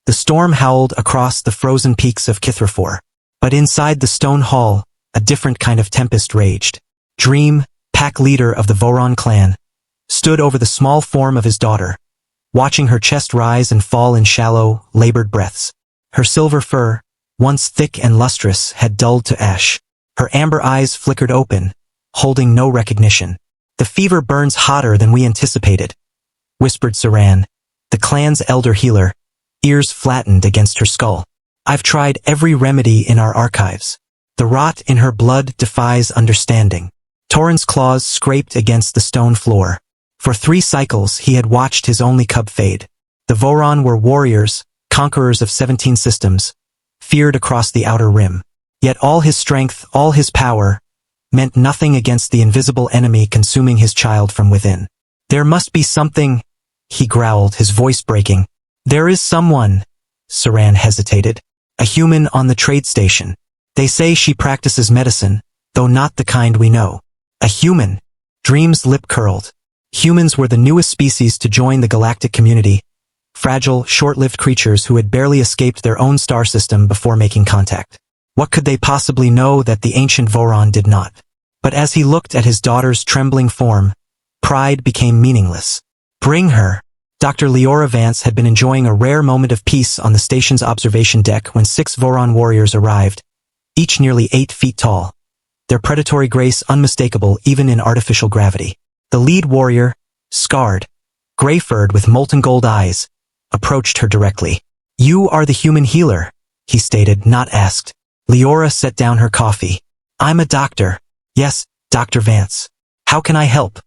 The storm howled across the frozen peaks of Kithrafor. But inside the stone hall, a different kind of tempest raged. Dream, pack leader of the Voron clan, stood over the small form of his daughter, watching her chest rise and fall in shallow, labored breaths. Her silver fur, once thick and lustrous, had dulled to ash. Her amber eyes flickered open, holding no recognition. "The fever burns hotter than we anticipated," whispered Saran, the clan's elder healer, ears flattened against her skull. "I've tried every remedy in our archives. The rot in her blood defies understanding." Torin's claws scraped against the stone floor. For 3 cycles he had watched his only cub fade. The Voron were warriors, conquerors of 17 systems, feared across the outer rim. Yet all his strength, all his power, meant nothing against the invisible enemy consuming his child from within. "There must be something," he growled, his voice breaking. "There is someone," Saran hesitated. "A human on the trade station. They say she practices medicine, though not the kind we know." A human? Dream's lip curled. Humans were the newest species to join the galactic community, fragile, short-lived creatures who had barely escaped their own star system before making contact. What could they possibly know that the ancient Voron did not? But as he looked at his daughter's trembling form, pride became meaningless. "Bring her." Dr. Leora Vance had been enjoying a rare moment of peace on the station's observation deck when 6 Voron warriors arrived, each nearly 8 feet tall, their predatory grace unmistakable even in artificial gravity. The lead warrior, scarred, gray-furred with molten gold eyes, approached her directly. "You are the human healer," he stated, not asked. Leora set down her coffee. "I'm a doctor." "Yes, Dr. Vance. How can I help?"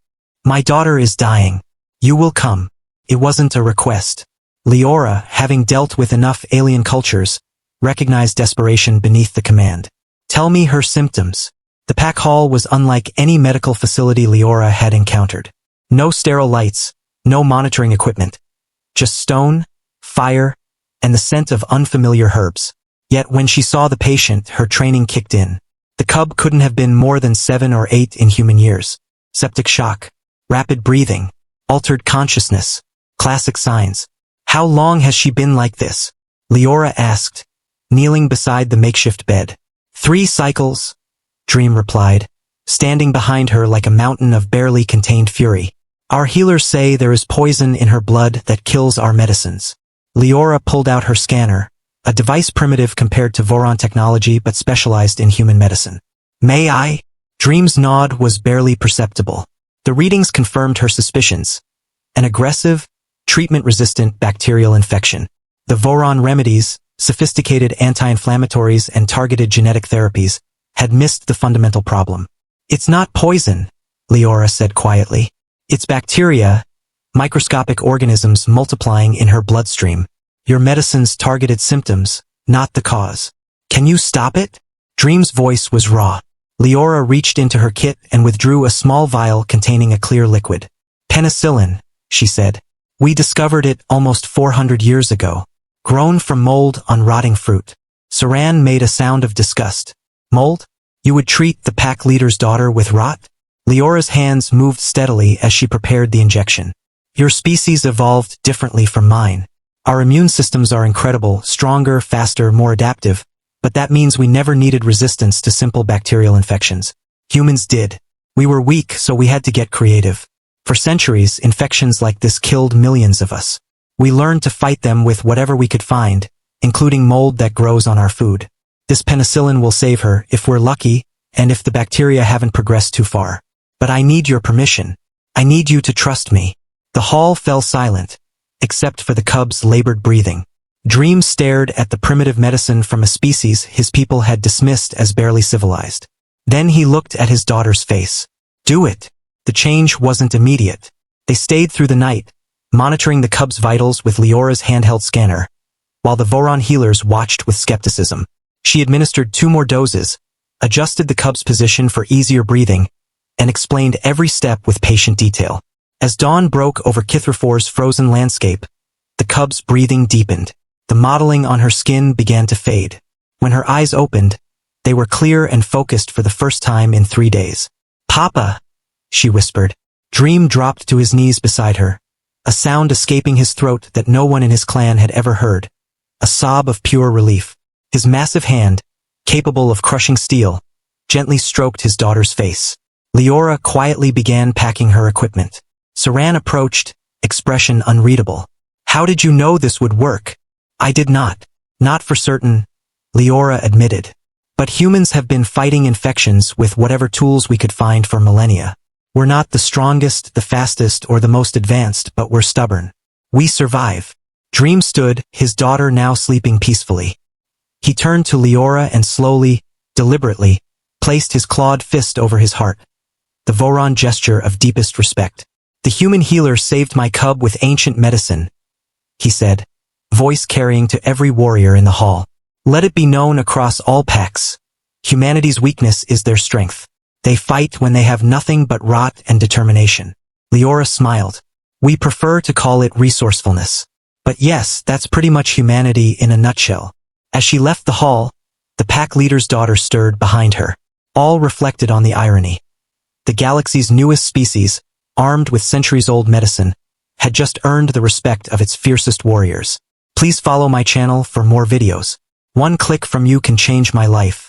"My daughter is dying. You will come." It wasn't a request. Leora, having dealt with enough alien cultures, recognized desperation beneath the command. "Tell me her symptoms." The pack hall was unlike any medical facility Leora had encountered. No sterile lights, no monitoring equipment. Just stone, fire, and the scent of unfamiliar herbs. Yet when she saw the patient, her training kicked in. The cub couldn't have been more than 7 or 8 in human years. Septic shock, rapid breathing, altered consciousness, classic signs. "How long has she been like this?" Leora asked, kneeling beside the makeshift bed. 3 cycles, Dream replied, standing behind her like a mountain of barely contained fury. "Our healers say there is poison in her blood that kills our medicines." Leora pulled out her scanner, a device primitive compared to Voron technology but specialized in human medicine. "May I?" Dream's nod was barely perceptible. The readings confirmed her suspicions. An aggressive, treatment-resistant bacterial infection. The Voron remedies, sophisticated anti-inflammatories and targeted genetic therapies, had missed the fundamental problem. "It's not poison," Leora said quietly. "It's bacteria, microscopic organisms multiplying in her bloodstream. Your medicine's targeted symptoms, not the cause. Can you stop it?" Dream's voice was raw. Leora reached into her kit and withdrew a small vial containing a clear liquid. "Penicillin," she said. "We discovered it almost 400 years ago. Grown from mold on rotting fruit." Saran made a sound of disgust. "Mold? You would treat the pack leader's daughter with rot?" Leora's hands moved steadily as she prepared the injection. "Your species evolved differently from mine. Our immune systems are incredible, stronger, faster, more adaptive, but that means we never needed resistance to simple bacterial infections. Humans did. We were weak, so we had to get creative. For centuries, infections like this killed millions of us. We learned to fight them with whatever we could find, including mold that grows on our food. This penicillin will save her, if we're lucky, and if the bacteria haven't progressed too far. But I need your permission. I need you to trust me." The hall fell silent, except for the cub's labored breathing. Dream stared at the primitive medicine from a species his people had dismissed as barely civilized. Then he looked at his daughter's face. "Do it." The change wasn't immediate. They stayed through the night, monitoring the cub's vitals with Leora's handheld scanner, while the Voron healers watched with skepticism. She administered 2 more doses, adjusted the cub's position for easier breathing, and explained every step with patient detail. As dawn broke over Kithrafor's frozen landscape, the cub's breathing deepened. The modeling on her skin began to fade. When her eyes opened, they were clear and focused for the first time in 3 days. "Papa," she whispered. Dream dropped to his knees beside her, a sound escaping his throat that no one in his clan had ever heard. a sob of pure relief. His massive hand, capable of crushing steel, gently stroked his daughter's face. Leora quietly began packing her equipment. Saran approached, expression unreadable. "How did you know this would work?" "I did not. Not for certain," Leora admitted. "But humans have been fighting infections with whatever tools we could find for millennia. We're not the strongest, the fastest, or the most advanced, but we're stubborn. We survive." Dream stood, his daughter now sleeping peacefully. He turned to Leora and slowly, deliberately, placed his clawed fist over his heart. The Voron gesture of deepest respect. "The human healer saved my cub with ancient medicine," he said, voice carrying to every warrior in the hall. "Let it be known across all packs. Humanity's weakness is their strength. They fight when they have nothing but rot and determination." Leora smiled. "We prefer to call it resourcefulness. But yes, that's pretty much humanity in a nutshell." As she left the hall, the pack leader's daughter stirred behind her. All reflected on the irony. The galaxy's newest species, armed with centuries-old medicine, had just earned the respect of its fiercest warriors. Please follow my channel for more videos. One click from you can change my life.